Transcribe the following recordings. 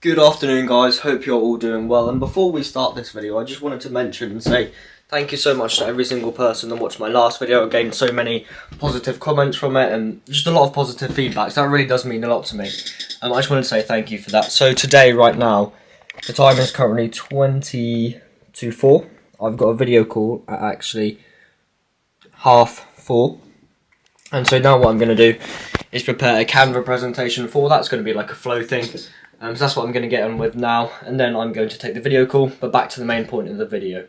Good afternoon guys, hope you're all doing well, and before we start this video I just wanted to mention and say thank you so much to every single person that watched my last video. I gained so many positive comments from it and just a lot of positive feedback, so that really does mean a lot to me. I just wanted to say thank you for that. So today, right now, the time is currently 20 to 4. I've got a video call at actually 4:30. And so now what I'm going to do is prepare a Canva presentation for that. It's going to be like a flow thing. So that's what I'm going to get on with now, and then I'm going to take the video call, but back to the main point of the video.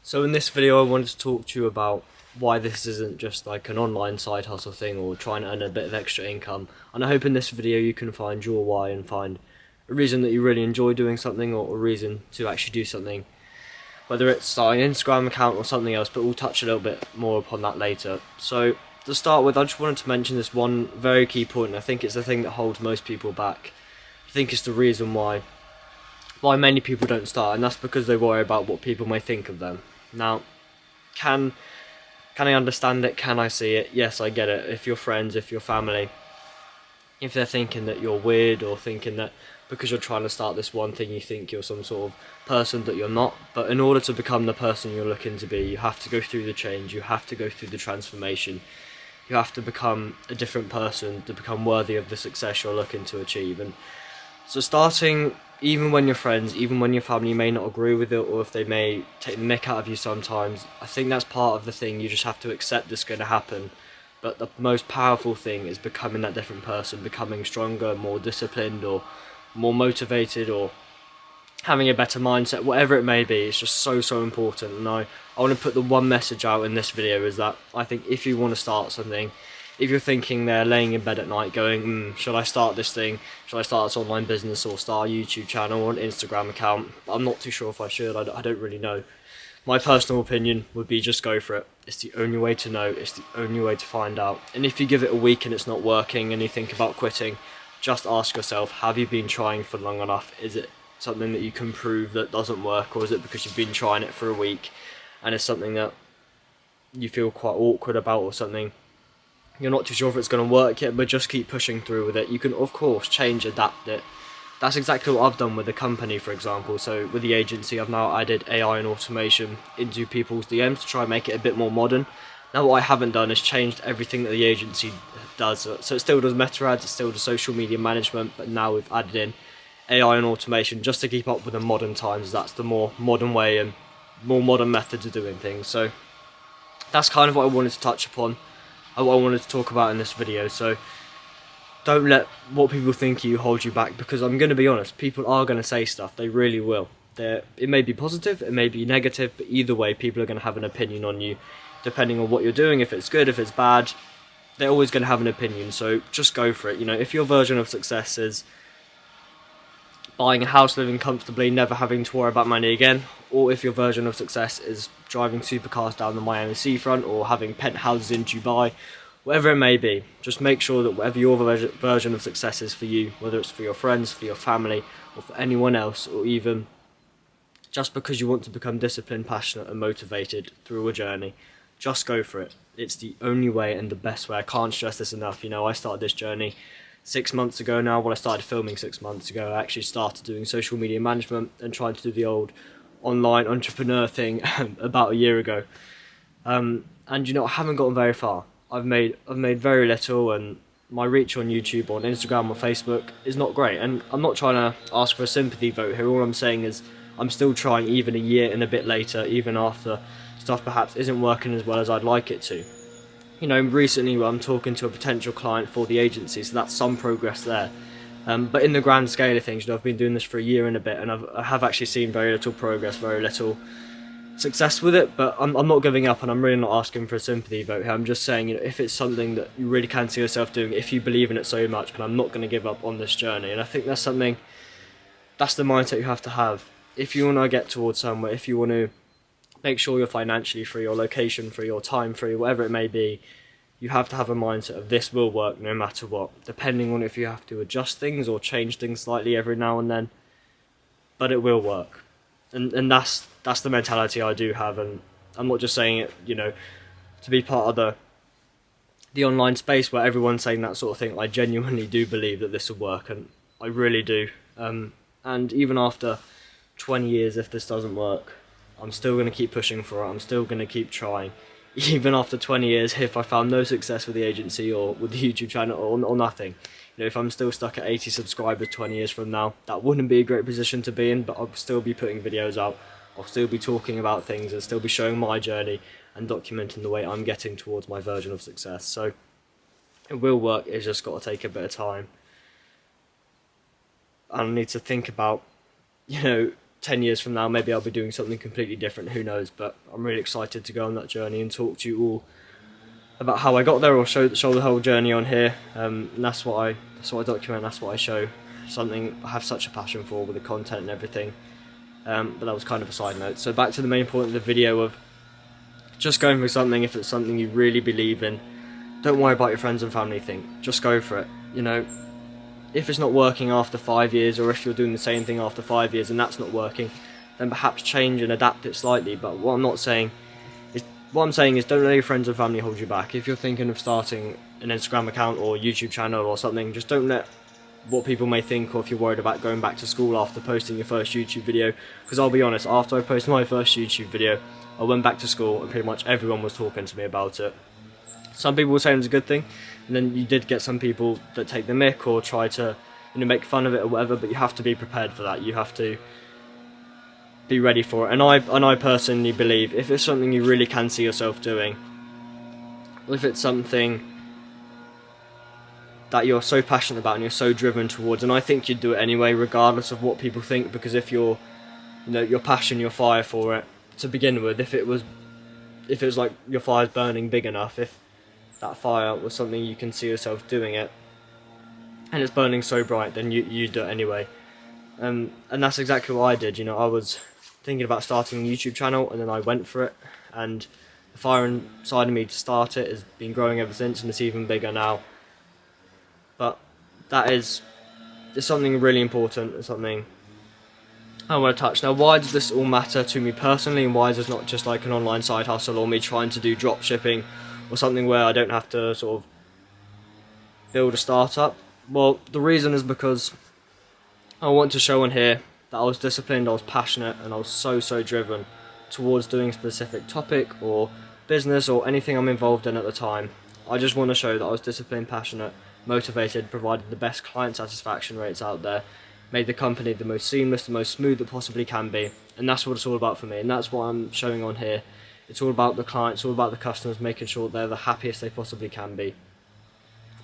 So in this video I wanted to talk to you about why this isn't just like an online side hustle thing or trying to earn a bit of extra income, and I hope in this video you can find your why and find a reason that you really enjoy doing something, or a reason to actually do something, whether it's starting an Instagram account or something else, but we'll touch a little bit more upon that later. So to start with, I just wanted to mention this one very key point, and I think it's the thing that holds most people back. I think it's the reason why many people don't start, and that's because they worry about what people may think of them. Now, can I understand it? Can I see it? Yes, I get it. If your friends, if your family, if they're thinking that you're weird, or thinking that because you're trying to start this one thing you think you're some sort of person that you're not. But in order to become the person you're looking to be, you have to go through the change, you have to go through the transformation. You have to become a different person to become worthy of the success you're looking to achieve. And so starting, even when your friends, even when your family may not agree with it, or if they may take the mick out of you sometimes, I think that's part of the thing. You just have to accept it's going to happen. But the most powerful thing is becoming that different person, becoming stronger, more disciplined, or more motivated, or having a better mindset, whatever it may be. It's just so important. And I want to put the one message out in this video, is that I think if you want to start something, if you're thinking there laying in bed at night going, should I start this thing, should I start this online business, or start a YouTube channel or an Instagram account, I'm not too sure if I should, I don't really know. My personal opinion would be just go for it. It's the only way to know, it's the only way to find out. And if you give it a week and it's not working and you think about quitting, just ask yourself, have you been trying for long enough? Is it something that you can prove that doesn't work, or is it because you've been trying it for a week and it's something that you feel quite awkward about, or something you're not too sure if it's going to work yet, but just keep pushing through with it. You can of course change, adapt it. That's exactly what I've done with the company, for example. So with the agency, I've now added AI and automation into people's DMs to try and make it a bit more modern. Now what I haven't done is changed everything that the agency does. So it still does meta ads, it still does social media management, but now we've added in AI and automation just to keep up with the modern times. That's the more modern way and more modern methods of doing things. So that's kind of what I wanted to touch upon, and what I wanted to talk about in this video. So don't let what people think of you hold you back, because I'm going to be honest, people are going to say stuff, they really will. It may be positive, it may be negative, but either way people are going to have an opinion on you, depending on what you're doing. If it's good, if it's bad, they're always going to have an opinion. So just go for it. You know, if your version of success is buying a house, living comfortably, never having to worry about money again, or if your version of success is driving supercars down the Miami seafront, or having penthouses in Dubai, whatever it may be, just make sure that whatever your version of success is for you, whether it's for your friends, for your family, or for anyone else, or even just because you want to become disciplined, passionate and motivated through a journey, just go for it. It's the only way and the best way. I can't stress this enough. You know, I started this journey 6 months ago now. Well, I started filming 6 months ago. I actually started doing social media management and trying to do the old online entrepreneur thing about a year ago. And you know, I haven't gotten very far. I've made very little, and my reach on YouTube, on Instagram, or Facebook is not great. And I'm not trying to ask for a sympathy vote here. All I'm saying is I'm still trying, even a year and a bit later, even after stuff perhaps isn't working as well as I'd like it to. You know, recently I'm talking to a potential client for the agency, so that's some progress there. But in the grand scale of things, you know, I've been doing this for a year and a bit, and I have actually seen very little progress, very little success with it. But I'm not giving up, and I'm really not asking for a sympathy vote here. I'm just saying, you know, if it's something that you really can see yourself doing, if you believe in it so much, but I'm not going to give up on this journey. And I think that's the mindset you have to have. If you want to get towards somewhere, if you want to make sure you're financially free, or location free, or time free, whatever it may be, you have to have a mindset of this will work no matter what, depending on if you have to adjust things or change things slightly every now and then, but it will work. And that's the mentality I do have. And I'm not just saying it, you know, to be part of the online space where everyone's saying that sort of thing. I genuinely do believe that this will work, and I really do. And even after 20 years, if this doesn't work, I'm still going to keep pushing for it. I'm still going to keep trying. Even after 20 years, if I found no success with the agency or with the YouTube channel or nothing, if I'm still stuck at 80 subscribers 20 years from now, that wouldn't be a great position to be in, but I'll still be putting videos out. I'll still be talking about things and still be showing my journey and documenting the way I'm getting towards my version of success. So it will work, it's just got to take a bit of time. I need to think about, 10 years from now, maybe I'll be doing something completely different, who knows, but I'm really excited to go on that journey and talk to you all about how I got there, or show the whole journey on here. And that's what I document, that's what I show, something I have such a passion for with the content and everything. But that was kind of a side note. So back to the main point of the video of just going for something. If it's something you really believe in, don't worry about your friends and family think, just go for it. If it's not working after 5 years, or if you're doing the same thing after 5 years and that's not working, then perhaps change and adapt it slightly. But what I'm saying is don't let your friends and family hold you back. If you're thinking of starting an Instagram account or YouTube channel or something, just don't let what people may think, or if you're worried about going back to school after posting your first YouTube video. Because I'll be honest, after I posted my first YouTube video, I went back to school and pretty much everyone was talking to me about it. Some people were saying it was a good thing, and then you did get some people that take the mick or try to make fun of it or whatever, but you have to be prepared for that. You have to be ready for it. And I personally believe if it's something you really can see yourself doing, if it's something that you're so passionate about and you're so driven towards, and I think you'd do it anyway regardless of what people think, because if your passion, your fire for it to begin with, if it was like your fire's burning big enough, if that fire was something you can see yourself doing it and it's burning so bright, then you do it anyway. And that's exactly what I did. I was thinking about starting a YouTube channel, and then I went for it, and the fire inside of me to start it has been growing ever since, and it's even bigger now. But it's something really important. It's something I want to touch. Now, why does this all matter to me personally, and why is this not just like an online side hustle or me trying to do drop shipping or something where I don't have to sort of build a startup? Well, the reason is because I want to show on here that I was disciplined, I was passionate, and I was so driven towards doing a specific topic or business or anything I'm involved in at the time. I just want to show that I was disciplined, passionate, motivated, provided the best client satisfaction rates out there, made the company the most seamless, the most smooth it possibly can be, and that's what it's all about for me, and that's what I'm showing on here. It's all about the clients, all about the customers, making sure they're the happiest they possibly can be,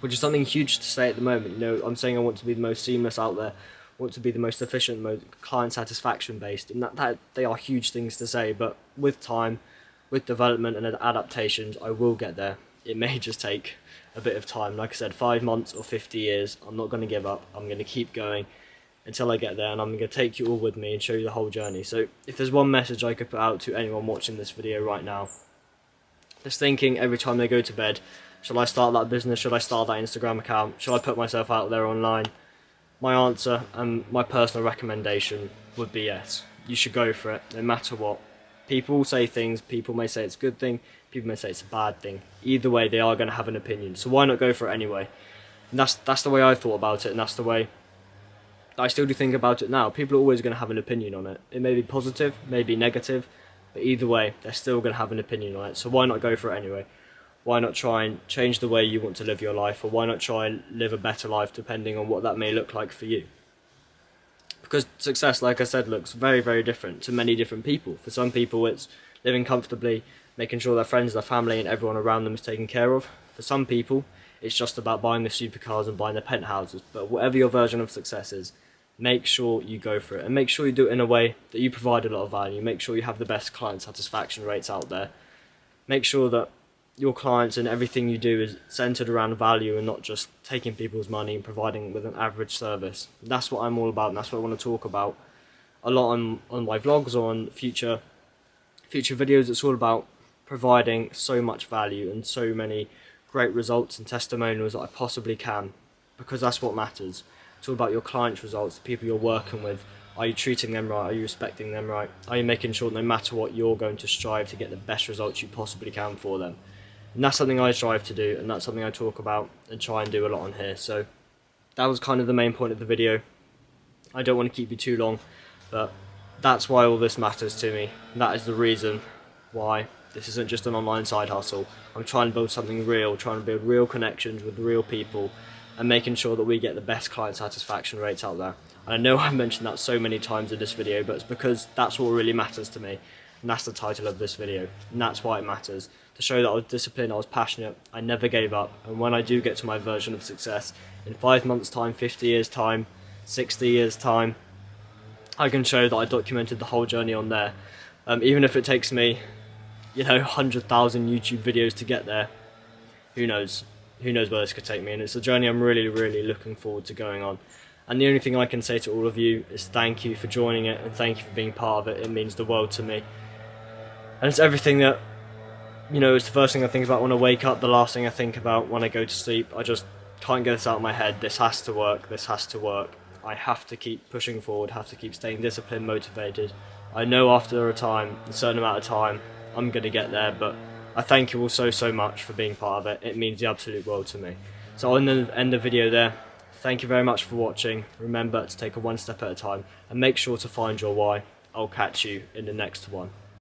which is something huge to say at the moment. I'm saying I want to be the most seamless out there, I want to be the most efficient, most client satisfaction based, and that they are huge things to say, but with time, with development and adaptations, I will get there. It may just take a bit of time. Like I said, 5 months or 50 years, I'm not going to give up. I'm going to keep going until I get there, and I'm going to take you all with me and show you the whole journey. So if there's one message I could put out to anyone watching this video right now, just thinking every time they go to bed, should I start that business, should I start that Instagram account, should I put myself out there online? My answer and my personal recommendation would be yes. You should go for it, no matter what. People say things, people may say it's a good thing, people may say it's a bad thing. Either way, they are going to have an opinion, so why not go for it anyway? And that's the way I thought about it, and that's the way I still do think about it now. People are always going to have an opinion on it. It may be positive, maybe negative, but either way, they're still going to have an opinion on it, so why not go for it anyway? Why not try and change the way you want to live your life, or why not try and live a better life depending on what that may look like for you? Because success, like I said, looks very different to many different people. For some people it's living comfortably, making sure their friends, their family and everyone around them is taken care of. For some people it's just about buying the supercars and buying the penthouses. But whatever your version of success is, make sure you go for it, and make sure you do it in a way that you provide a lot of value. Make sure you have the best client satisfaction rates out there. Make sure that your clients and everything you do is centered around value and not just taking people's money and providing with an average service. That's what I'm all about, and that's what I want to talk about a lot on my vlogs or on future videos. It's all about providing so much value and so many great results and testimonials that I possibly can, because that's what matters. It's all about your clients' results, the people you're working with. Are you treating them right? Are you respecting them right? Are you making sure no matter what, you're going to strive to get the best results you possibly can for them? And that's something I strive to do, and that's something I talk about and try and do a lot on here. So that was kind of the main point of the video. I don't want to keep you too long, but that's why all this matters to me. That is the reason why this isn't just an online side hustle. I'm trying to build something real, trying to build real connections with real people, and making sure that we get the best client satisfaction rates out there. And I know I've mentioned that so many times in this video, but it's because that's what really matters to me. And that's the title of this video, and that's why it matters. To show that I was disciplined, I was passionate, I never gave up, and when I do get to my version of success, in 5 months time, 50 years time, 60 years time, I can show that I documented the whole journey on there. Even if it takes me, 100,000 YouTube videos to get there, who knows? Who knows where this could take me, and it's a journey I'm really, really looking forward to going on. And the only thing I can say to all of you is thank you for joining it, and thank you for being part of it. It means the world to me. And it's everything that, it's the first thing I think about when I wake up, the last thing I think about when I go to sleep. I just can't get this out of my head. This has to work, this has to work. I have to keep pushing forward, have to keep staying disciplined, motivated. I know after a certain amount of time, I'm going to get there, but I thank you all so much for being part of it. It means the absolute world to me. So I'll end the video there. Thank you very much for watching. Remember to take it one step at a time, and make sure to find your why. I'll catch you in the next one.